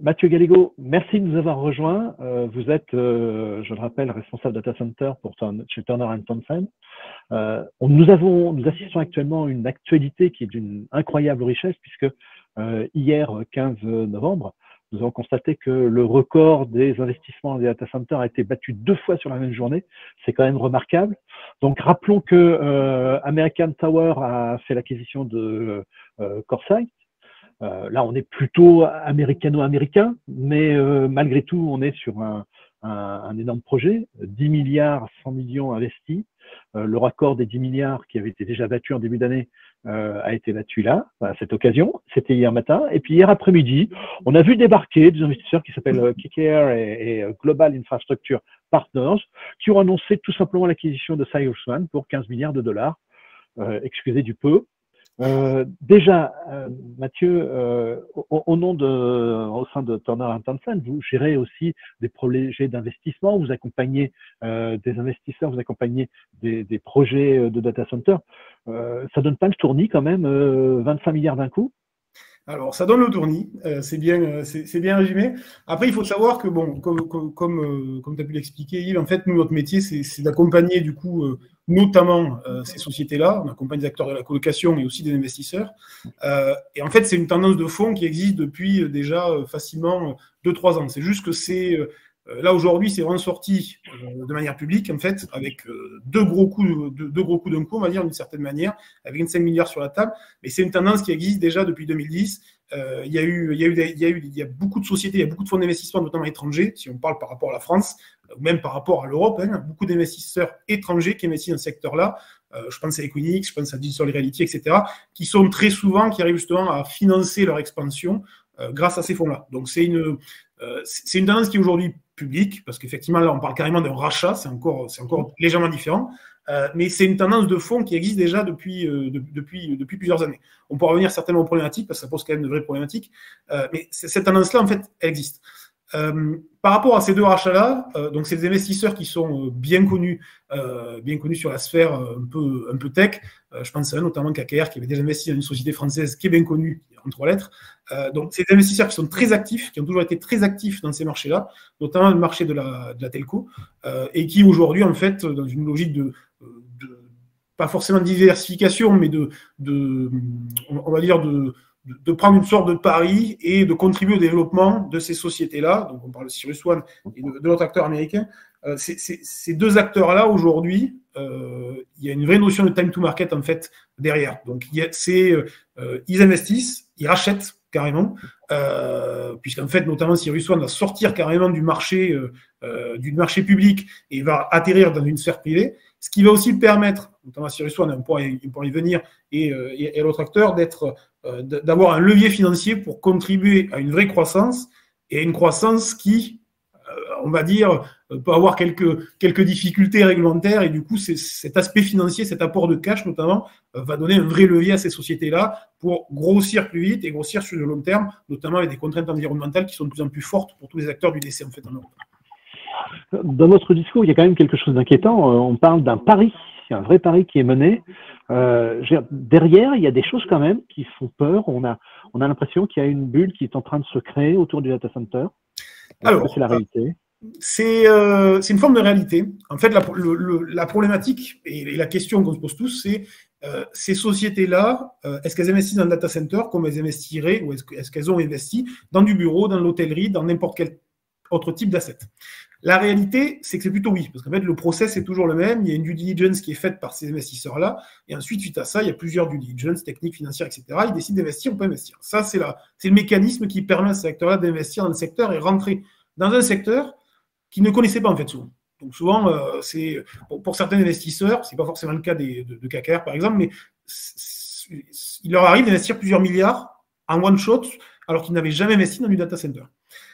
Mathieu Gallego, merci de nous avoir rejoints. Vous êtes, je le rappelle, responsable data center chez Turner & Townsend. Nous assistons actuellement à une actualité qui est d'une incroyable richesse puisque hier, 15 novembre, nous avons constaté que le record des investissements des data centers a été battu 2 fois sur la même journée. C'est quand même remarquable. Donc, rappelons que American Tower a fait l'acquisition de CoreSite. Là, on est plutôt américano-américain, mais malgré tout, on est sur un énorme projet, 10 milliards, 100 millions investis. Le record des 10 milliards qui avait été déjà battu en début d'année a été battu là, à cette occasion. C'était hier matin. Et puis hier après-midi, on a vu débarquer des investisseurs qui s'appellent KKR et Global Infrastructure Partners, qui ont annoncé tout simplement l'acquisition de CyrusOne pour 15 milliards de dollars. Excusez du peu. Déjà, Mathieu, au sein de Turner & Townsend, vous gérez aussi des projets d'investissement, vous accompagnez des investisseurs, vous accompagnez des projets de data center. Ça donne pas le tournis quand même, 25 milliards d'un coup? Alors, ça donne le tournis, c'est bien résumé. Après, il faut savoir que, bon, comme tu as pu l'expliquer, Yves, en fait, nous, notre métier, c'est d'accompagner, du coup, notamment ces sociétés-là. On accompagne des acteurs de la colocation et aussi des investisseurs. Et en fait, c'est une tendance de fond qui existe depuis déjà facilement 2-3 ans. C'est juste que là, aujourd'hui, c'est vraiment sorti de manière publique, en fait, avec deux gros coups d'un coup, on va dire, d'une certaine manière, avec 25 milliards sur la table. Mais c'est une tendance qui existe déjà depuis 2010. Il y a beaucoup de sociétés, il y a beaucoup de fonds d'investissement, notamment étrangers, si on parle par rapport à la France, ou même par rapport à l'Europe, beaucoup d'investisseurs étrangers qui investissent dans ce secteur-là. Je pense à Equinix, je pense à Digital Reality, etc., qui arrivent justement à financer leur expansion grâce à ces fonds-là. Donc, c'est une tendance qui est aujourd'hui publique, parce qu'effectivement, là, on parle carrément d'un rachat, c'est encore légèrement différent, mais c'est une tendance de fond qui existe déjà depuis plusieurs années. On peut revenir certainement aux problématiques, parce que ça pose quand même de vraies problématiques, mais cette tendance-là, en fait, elle existe. Par rapport à ces deux rachats-là, donc c'est des investisseurs qui sont bien connus sur la sphère un peu tech. Je pense à notamment KKR qui avait déjà investi dans une société française qui est bien connue, en 3 lettres. Donc c'est des investisseurs qui sont très actifs, qui ont toujours été très actifs dans ces marchés-là, notamment le marché de la telco, et qui aujourd'hui, en fait, dans une logique de pas forcément de diversification, mais on va dire de prendre une sorte de pari et de contribuer au développement de ces sociétés-là. Donc, on parle de CyrusOne et de l'autre acteur américain. Ces deux acteurs-là, aujourd'hui, il y a une vraie notion de time to market, en fait, derrière. Donc, ils investissent, ils rachètent carrément, puisqu'en fait, notamment, CyrusOne va sortir carrément du marché public et va atterrir dans une sphère privée, ce qui va aussi permettre, notamment à CyrusOne, on pourra y venir, et l'autre acteur, d'avoir un levier financier pour contribuer à une vraie croissance, et à une croissance qui, on va dire, peut avoir quelques difficultés réglementaires, et du coup, cet aspect financier, cet apport de cash notamment, va donner un vrai levier à ces sociétés-là pour grossir plus vite et grossir sur le long terme, notamment avec des contraintes environnementales qui sont de plus en plus fortes pour tous les acteurs du DC en fait en Europe. Dans votre discours, il y a quand même quelque chose d'inquiétant. On parle d'un pari, un vrai pari qui est mené. Derrière, il y a des choses quand même qui font peur. On a l'impression qu'il y a une bulle qui est en train de se créer autour du data center. Alors, c'est la réalité. C'est une forme de réalité. En fait, la problématique et la question qu'on se pose tous, c'est ces sociétés-là, est-ce qu'elles investissent dans le data center comme elles investiraient, ou est-ce qu'elles ont investi dans du bureau, dans l'hôtellerie, dans n'importe quel autre type d'asset? La réalité, c'est que c'est plutôt oui, parce qu'en fait, le process est toujours le même. Il y a une due diligence qui est faite par ces investisseurs-là, et ensuite, suite à ça, il y a plusieurs due diligence techniques, financières, etc. Ils décident d'investir, on peut investir. Ça, c'est le mécanisme qui permet à ces acteurs-là d'investir dans le secteur et rentrer dans un secteur qu'ils ne connaissaient pas, en fait, souvent. Donc, souvent, pour certains investisseurs, ce n'est pas forcément le cas de KKR, par exemple, mais il leur arrive d'investir plusieurs milliards en one shot, alors qu'ils n'avaient jamais investi dans du data center.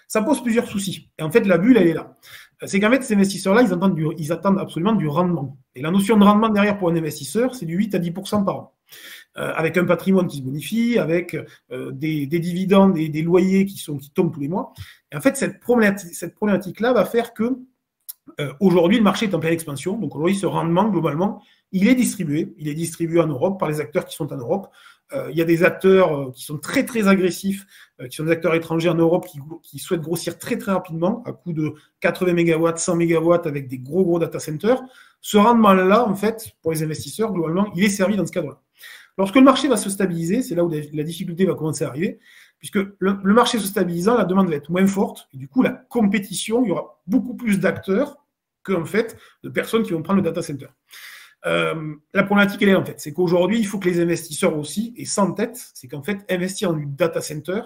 Ça pose plusieurs soucis. Et en fait, la bulle, elle est là. C'est qu'en fait, ces investisseurs-là, ils attendent absolument du rendement. Et la notion de rendement derrière pour un investisseur, c'est du 8 à 10% par an. Avec un patrimoine qui se bonifie, avec des dividendes et des loyers qui tombent tous les mois. Et en fait, cette problématique-là va faire que aujourd'hui, le marché est en pleine expansion. Donc aujourd'hui, ce rendement, globalement, il est distribué. Il est distribué en Europe par les acteurs qui sont en Europe. Il y a des acteurs qui sont très, très agressifs, qui sont des acteurs étrangers en Europe qui souhaitent grossir très, très rapidement, à coût de 80 MW, 100 MW avec des gros data centers. Ce rendement-là, en fait, pour les investisseurs, globalement, il est servi dans ce cadre-là. Lorsque le marché va se stabiliser, c'est là où la difficulté va commencer à arriver, puisque le marché se stabilisant, la demande va être moins forte, et du coup, la compétition, il y aura beaucoup plus d'acteurs qu'en fait de personnes qui vont prendre le data center. La problématique, elle est en fait, c'est qu'aujourd'hui, il faut que les investisseurs aussi aient ça en tête, c'est qu'en fait, investir dans du data center,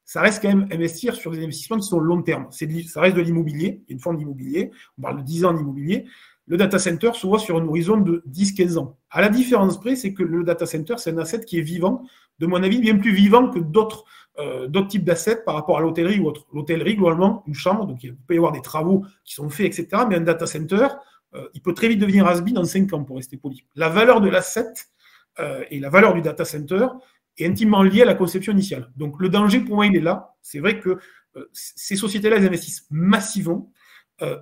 ça reste quand même investir sur des investissements qui sont long terme. Ça reste de l'immobilier, il y a une forme d'immobilier, on parle de 10 ans d'immobilier. Le data center se voit sur un horizon de 10-15 ans. À la différence près, c'est que le data center, c'est un asset qui est vivant, de mon avis, bien plus vivant que d'autres types d'assets par rapport à l'hôtellerie ou autre. L'hôtellerie, globalement, une chambre, donc il peut y avoir des travaux qui sont faits, etc. Mais un data center, il peut très vite devenir has-been dans 5 ans, pour rester poli. La valeur de l'asset et la valeur du data center est intimement liée à la conception initiale. Donc le danger, pour moi, il est là. C'est vrai que ces sociétés-là, elles investissent massivement.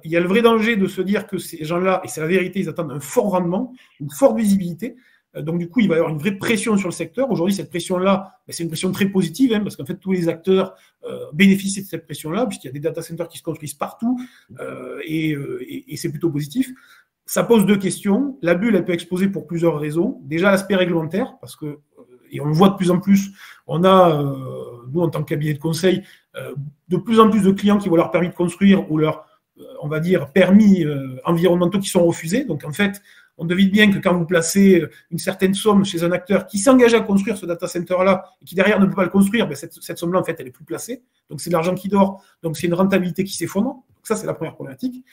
Il y a le vrai danger de se dire que ces gens-là, et c'est la vérité, ils attendent un fort rendement, une forte visibilité. Donc, du coup, il va y avoir une vraie pression sur le secteur. Aujourd'hui, cette pression-là, c'est une pression très positive, parce qu'en fait, tous les acteurs bénéficient de cette pression-là, puisqu'il y a des data centers qui se construisent partout, et c'est plutôt positif. Ça pose deux questions. La bulle, elle peut exploser pour plusieurs raisons. Déjà, l'aspect réglementaire, parce que, et on le voit de plus en plus, on a, nous, en tant que cabinet de conseil, de plus en plus de clients qui voient leur permis de construire ou leur on va dire, permis environnementaux qui sont refusés. Donc, en fait, on devine bien que quand vous placez une certaine somme chez un acteur qui s'engage à construire ce data center-là et qui derrière ne peut pas le construire, ben cette somme-là, en fait, elle est plus placée. Donc, c'est de l'argent qui dort. Donc, c'est une rentabilité qui s'effondre. Donc, ça, c'est la première problématique.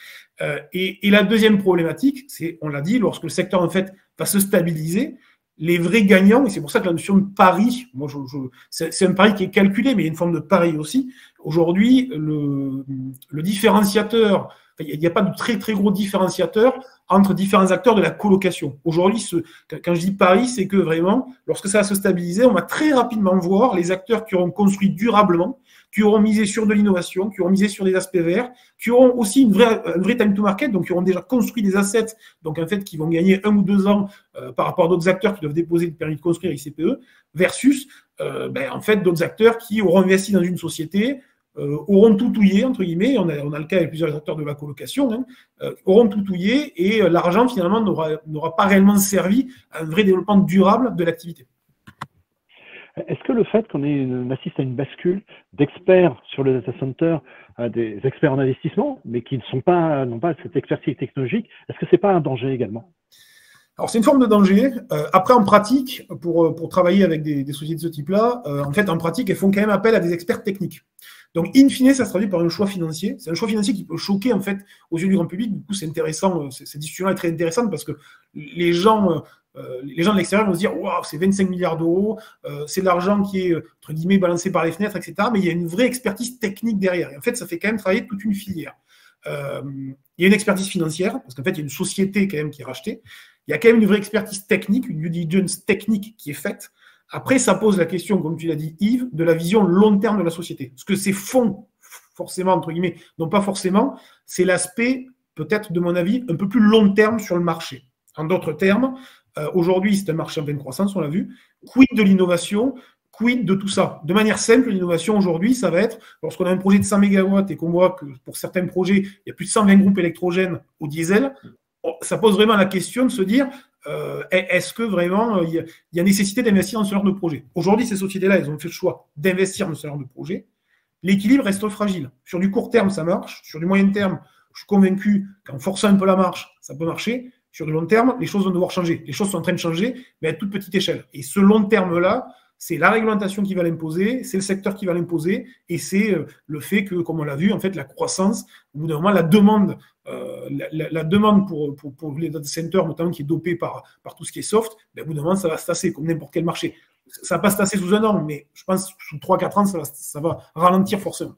Et la deuxième problématique, c'est, on l'a dit, lorsque le secteur, en fait, va se stabiliser, les vrais gagnants, et c'est pour ça que la notion de pari, moi, c'est un pari qui est calculé, mais il y a une forme de pari aussi. Aujourd'hui, le différenciateur, il n'y a pas de très très gros différenciateur entre différents acteurs de la colocation. Aujourd'hui, quand je dis pari, c'est que vraiment, lorsque ça va se stabiliser, on va très rapidement voir les acteurs qui auront construit durablement, qui auront misé sur de l'innovation, qui auront misé sur des aspects verts, qui auront aussi un vrai time to market, donc qui auront déjà construit des assets, donc en fait qui vont gagner 1 ou 2 ans par rapport à d'autres acteurs qui doivent déposer le permis de construire ICPE, versus en fait d'autres acteurs qui auront investi dans une société, auront tout touillé, entre guillemets, on a le cas avec plusieurs acteurs de la colocation, auront tout touillé et l'argent finalement n'aura pas réellement servi à un vrai développement durable de l'activité. Est-ce que le fait qu'on assiste à une bascule d'experts sur le data center à des experts en investissement, mais qui n'ont pas cette expertise technologique, est-ce que ce n'est pas un danger également? Alors, c'est une forme de danger. Après, en pratique, pour travailler avec des sociétés de ce type-là, en fait, en pratique, elles font quand même appel à des experts techniques. Donc, in fine, ça se traduit par un choix financier. C'est un choix financier qui peut choquer, en fait, aux yeux du grand public. Du coup, c'est intéressant. Cette discussion est très intéressante parce que les gens de l'extérieur vont se dire « Waouh, c'est 25 milliards d'euros, c'est de l'argent qui est, entre guillemets, balancé par les fenêtres, etc. » Mais il y a une vraie expertise technique derrière. Et en fait, ça fait quand même travailler toute une filière. Il y a une expertise financière, parce qu'en fait, il y a une société quand même qui est rachetée. Il y a quand même une vraie expertise technique, une due diligence technique qui est faite. Après, ça pose la question, comme tu l'as dit, Yves, de la vision long terme de la société. Ce que ces fonds, forcément, entre guillemets, non pas forcément, c'est l'aspect, peut-être, de mon avis, un peu plus long terme sur le marché. En d'autres termes, aujourd'hui, c'est un marché en pleine croissance, on l'a vu. Quid de l'innovation? Quid de tout ça? De manière simple, l'innovation aujourd'hui, ça va être, lorsqu'on a un projet de 100 MW et qu'on voit que pour certains projets, il y a plus de 120 groupes électrogènes au diesel, ça pose vraiment la question de se dire, est-ce que vraiment il y a nécessité d'investir dans ce genre de projet? Aujourd'hui, ces sociétés-là, elles ont fait le choix d'investir dans ce genre de projet. L'équilibre reste fragile. Sur du court terme, ça marche. Sur du moyen terme, je suis convaincu qu'en forçant un peu la marche, ça peut marcher. Sur du long terme, les choses vont devoir changer. Les choses sont en train de changer, mais à toute petite échelle. Et ce long terme-là, c'est la réglementation qui va l'imposer, c'est le secteur qui va l'imposer, et c'est le fait que, comme on l'a vu, en fait, la croissance, au bout d'un moment, la demande pour les data centers, notamment qui est dopée par tout ce qui est soft, au bout d'un moment, ça va se tasser, comme n'importe quel marché. Ça ne va pas se tasser sous un an, mais je pense que sous 3-4 ans, ça va ralentir forcément.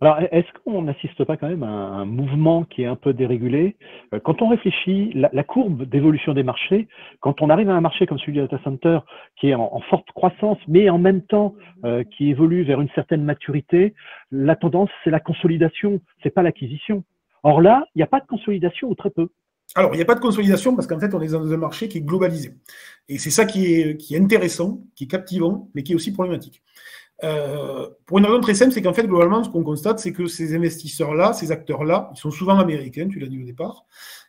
Alors, est-ce qu'on n'assiste pas quand même à un mouvement qui est un peu dérégulé? Quand on réfléchit, la courbe d'évolution des marchés, quand on arrive à un marché comme celui du data center, qui est en forte croissance, mais en même temps qui évolue vers une certaine maturité, la tendance, c'est la consolidation, c'est pas l'acquisition. Or là, il n'y a pas de consolidation ou très peu. Alors, il n'y a pas de consolidation parce qu'en fait, on est dans un marché qui est globalisé. Et c'est ça qui est intéressant, qui est captivant, mais qui est aussi problématique. Pour une raison très simple, c'est qu'en fait, globalement, ce qu'on constate, c'est que ces investisseurs-là, ces acteurs-là, ils sont souvent américains, tu l'as dit au départ.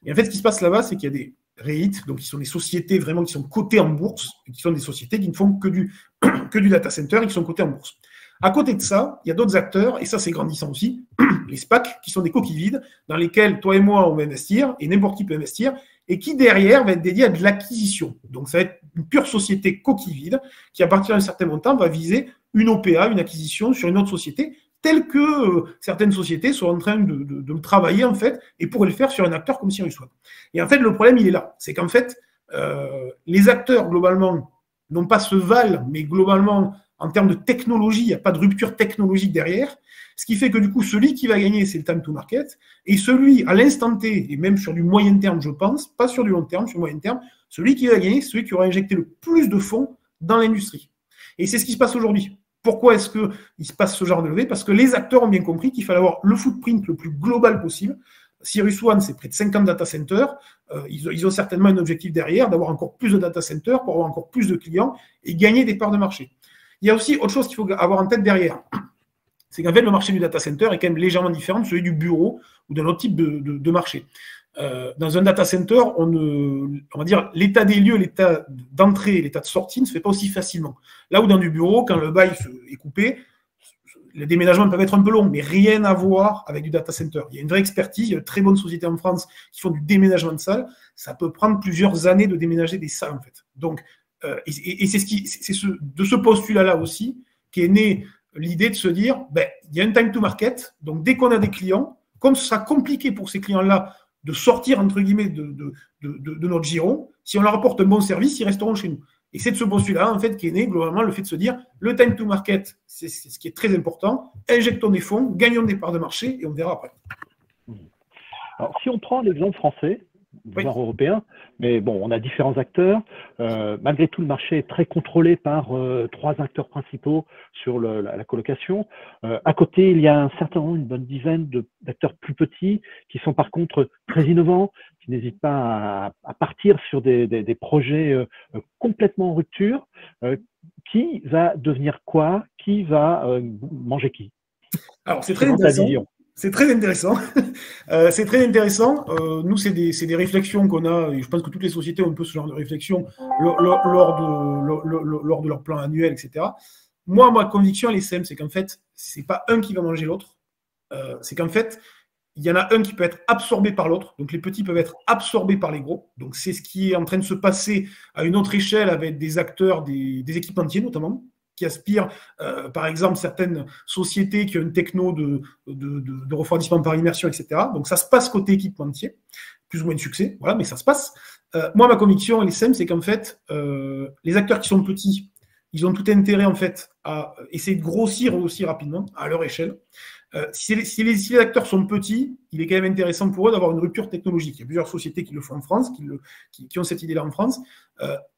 Et en fait, ce qui se passe là-bas, c'est qu'il y a des REIT, donc qui sont des sociétés vraiment qui sont cotées en bourse, et qui sont des sociétés qui ne font que du data center et qui sont cotées en bourse. À côté de ça, il y a d'autres acteurs, et ça c'est grandissant aussi, les SPAC, qui sont des coquilles vides, dans lesquelles toi et moi on va investir, et n'importe qui peut investir, et qui derrière va être dédié à de l'acquisition. Donc ça va être une pure société coquille vide, qui à partir d'un certain montant va viser une OPA, une acquisition sur une autre société, telle que certaines sociétés sont en train de le travailler en fait, et pourraient le faire sur un acteur comme Cyrus One. Et en fait le problème il est là, c'est qu'en fait les acteurs globalement n'ont pas ce val, mais globalement en termes de technologie, il n'y a pas de rupture technologique derrière, ce qui fait que du coup, celui qui va gagner, c'est le time to market, et celui, à l'instant T, et même sur du moyen terme, je pense, pas sur du long terme, sur le moyen terme, celui qui va gagner, c'est celui qui aura injecté le plus de fonds dans l'industrie. Et c'est ce qui se passe aujourd'hui. Pourquoi est-ce qu'il se passe ce genre de levée? Parce que les acteurs ont bien compris qu'il fallait avoir le footprint le plus global possible. Cyrus One, c'est près de 50 data centers. Ils ont certainement un objectif derrière, d'avoir encore plus de data centers pour avoir encore plus de clients et gagner des parts de marché. Il y a aussi autre chose qu'il faut avoir en tête derrière. C'est qu'en fait, le marché du data center est quand même légèrement différent de celui du bureau ou d'un autre type de marché. Dans un data center, on va dire l'état des lieux, l'état d'entrée et l'état de sortie ne se fait pas aussi facilement. Là où dans du bureau, quand le bail est coupé, les déménagements peuvent être un peu longs, mais rien à voir avec du data center. Il y a une vraie expertise, il y a de très bonnes sociétés en France qui font du déménagement de salles. Ça peut prendre plusieurs années de déménager des salles, en fait. Donc, et c'est de ce postulat-là aussi qu'est née l'idée de se dire, il y a un time to market, donc dès qu'on a des clients, comme ce sera compliqué pour ces clients-là de sortir, entre guillemets, de notre giron, si on leur apporte un bon service, ils resteront chez nous. Et c'est de ce postulat, en fait, qu'est né globalement le fait de se dire, le time to market, c'est ce qui est très important, injectons des fonds, gagnons des parts de marché, et on verra après. Alors, si on prend l'exemple français, voire européen, mais bon, on a différents acteurs. Malgré tout, le marché est très contrôlé par 3 acteurs principaux sur la colocation. À côté, il y a un certain nombre, une bonne dizaine d'acteurs plus petits qui sont par contre très innovants, qui n'hésitent pas à partir sur des projets complètement en rupture. Qui va devenir quoi? Qui va manger qui? Alors, c'est très intéressant. C'est très intéressant. C'est très intéressant. Nous, c'est des réflexions qu'on a, et je pense que toutes les sociétés ont un peu ce genre de réflexion lors de leur plan annuel, etc. Moi, ma conviction, elle est simple, c'est qu'en fait, c'est pas un qui va manger l'autre. C'est qu'en fait, il y en a un qui peut être absorbé par l'autre. Donc, les petits peuvent être absorbés par les gros. Donc, c'est ce qui est en train de se passer à une autre échelle avec des acteurs, des équipementiers notamment, qui aspirent, par exemple, certaines sociétés qui ont une techno de refroidissement par immersion, etc. Donc, ça se passe côté équipementier, plus ou moins de succès, voilà, mais ça se passe. Moi, ma conviction, elle est simple, c'est qu'en fait, les acteurs qui sont petits, ils ont tout intérêt, en fait, à essayer de grossir aussi rapidement, à leur échelle. Si les acteurs sont petits, il est quand même intéressant pour eux d'avoir une rupture technologique. Il y a plusieurs sociétés qui le font en France, qui ont cette idée-là en France.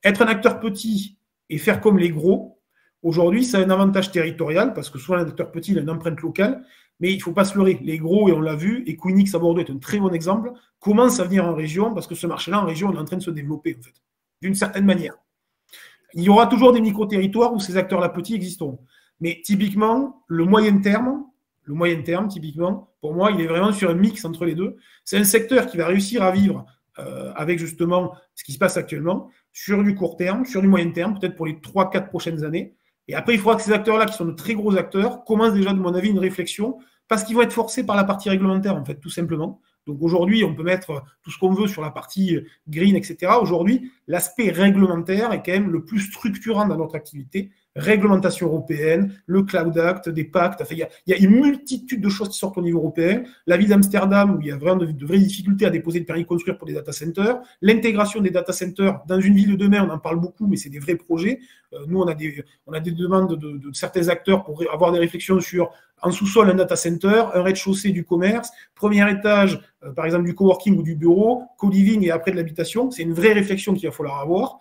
Être un acteur petit et faire comme les gros, aujourd'hui, ça a un avantage territorial, parce que souvent, un acteur petit, il a une empreinte locale, mais il ne faut pas se leurrer. Les gros, et on l'a vu, et Queenix à Bordeaux est un très bon exemple, commencent à venir en région, parce que ce marché-là, en région, on est en train de se développer, en fait, d'une certaine manière. Il y aura toujours des micro-territoires où ces acteurs-là petits existeront. Mais typiquement, le moyen terme, typiquement, pour moi, il est vraiment sur un mix entre les deux. C'est un secteur qui va réussir à vivre avec justement ce qui se passe actuellement, sur du court terme, sur du moyen terme, peut-être pour les 3-4 prochaines années. Et après, il faudra que ces acteurs-là, qui sont de très gros acteurs, commencent déjà, de mon avis, une réflexion, parce qu'ils vont être forcés par la partie réglementaire, en fait, tout simplement. Donc aujourd'hui, on peut mettre tout ce qu'on veut sur la partie green, etc. Aujourd'hui, l'aspect réglementaire est quand même le plus structurant dans notre activité. Réglementation européenne, le Cloud Act, des pactes. Enfin, il y a une multitude de choses qui sortent au niveau européen. La ville d'Amsterdam, où il y a vraiment de vraies difficultés à déposer le permis de construire pour des data centers. L'intégration des data centers dans une ville de demain, on en parle beaucoup, mais c'est des vrais projets. Nous, on a des demandes de certains acteurs pour avoir des réflexions sur en sous-sol un data center, un rez-de-chaussée du commerce, premier étage, par exemple, du coworking ou du bureau, co-living et après de l'habitation. C'est une vraie réflexion qu'il va falloir avoir.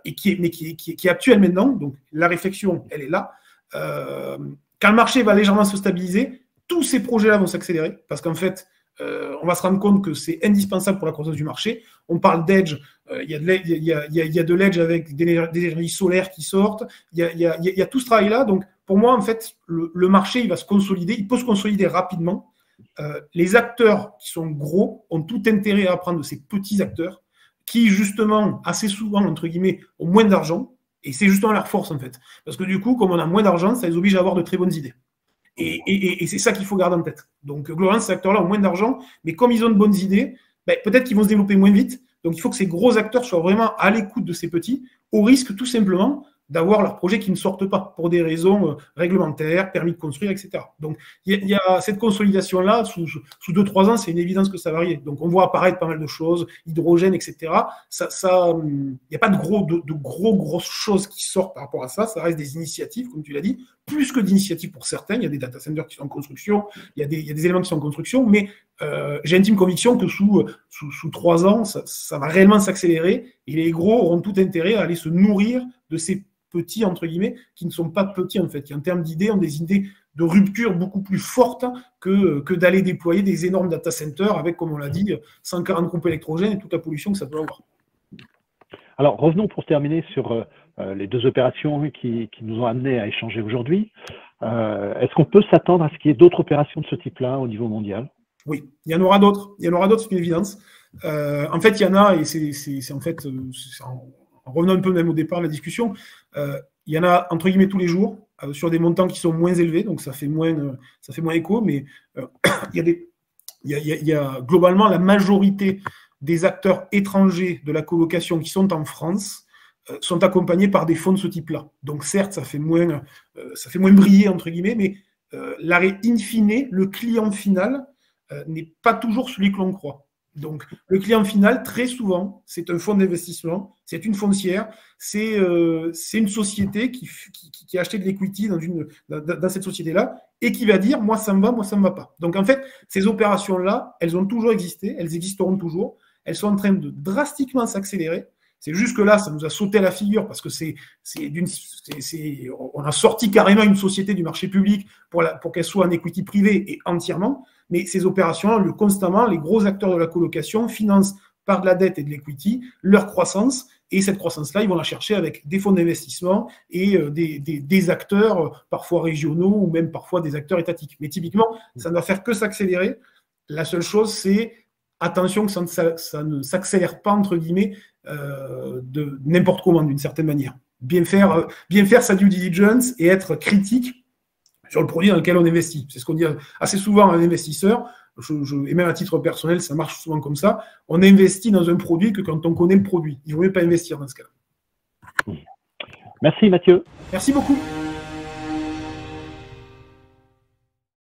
Et qui est actuelle maintenant, donc la réflexion, elle est là. Quand le marché va légèrement se stabiliser, tous ces projets-là vont s'accélérer, parce qu'en fait, on va se rendre compte que c'est indispensable pour la croissance du marché. On parle d'edge, il y a de l'edge avec des énergies solaires qui sortent, il y a tout ce travail-là. Donc, pour moi, en fait, le marché, il va se consolider, il peut se consolider rapidement. Les acteurs qui sont gros ont tout intérêt à apprendre de ces petits acteurs qui, justement, assez souvent, entre guillemets, ont moins d'argent. Et c'est justement leur force, en fait. Parce que du coup, comme on a moins d'argent, ça les oblige à avoir de très bonnes idées. Et c'est ça qu'il faut garder en tête. Donc, globalement, ces acteurs-là ont moins d'argent, mais comme ils ont de bonnes idées, peut-être qu'ils vont se développer moins vite. Donc, il faut que ces gros acteurs soient vraiment à l'écoute de ces petits, au risque tout simplement d'avoir leurs projets qui ne sortent pas pour des raisons réglementaires, permis de construire, etc. Donc, il y a cette consolidation-là, sous 2-3 ans, c'est une évidence que ça va arriver. Donc, on voit apparaître pas mal de choses, hydrogène, etc. Il n'y a pas de grosses choses qui sortent par rapport à ça. Ça reste des initiatives, comme tu l'as dit, plus que d'initiatives pour certains. Il y a des data centers qui sont en construction, il y a des éléments qui sont en construction, mais j'ai intime conviction que sous 3 ans, ça va réellement s'accélérer et les gros auront tout intérêt à aller se nourrir de ces petits, entre guillemets, qui ne sont pas petits, en fait, qui en termes d'idées ont des idées de rupture beaucoup plus fortes que d'aller déployer des énormes data centers avec, comme on l'a dit, 140 groupes électrogènes et toute la pollution que ça peut avoir. Alors, revenons pour terminer sur les 2 opérations qui nous ont amenés à échanger aujourd'hui. Est-ce qu'on peut s'attendre à ce qu'il y ait d'autres opérations de ce type-là au niveau mondial? Oui, il y en aura d'autres. Il y en aura d'autres, c'est une évidence. En fait, il y en a, et c'est en fait, en revenant un peu même au départ de la discussion, il y en a entre guillemets tous les jours sur des montants qui sont moins élevés, donc ça fait moins écho, mais il y a globalement la majorité des acteurs étrangers de la colocation qui sont en France sont accompagnés par des fonds de ce type-là. Donc certes, ça fait moins briller entre guillemets, mais l'arrêt in fine, le client final n'est pas toujours celui que l'on croit. Donc, le client final, très souvent, c'est un fonds d'investissement, c'est une foncière, c'est une société qui a acheté de l'equity dans cette société-là et qui va dire « moi, ça me va, moi, ça ne me va pas ». Donc, en fait, ces opérations-là, elles ont toujours existé, elles existeront toujours, elles sont en train de drastiquement s'accélérer. C'est juste que là, ça nous a sauté à la figure parce que on a sorti carrément une société du marché public pour qu'elle soit en equity privé et entièrement. Mais ces opérations, constamment, les gros acteurs de la colocation financent par de la dette et de l'equity leur croissance. Et cette croissance-là, ils vont la chercher avec des fonds d'investissement et des acteurs parfois régionaux ou même parfois des acteurs étatiques. Mais typiquement, ça ne va faire que s'accélérer. La seule chose, c'est attention que ça ne s'accélère pas, entre guillemets, de n'importe comment, d'une certaine manière. Bien faire sa due diligence et être critique sur le produit dans lequel on investit. C'est ce qu'on dit assez souvent à un investisseur, et même à titre personnel, ça marche souvent comme ça. On investit dans un produit que quand on connaît le produit. Il ne vaut mieux pas investir dans ce cas-là. Merci Mathieu. Merci beaucoup.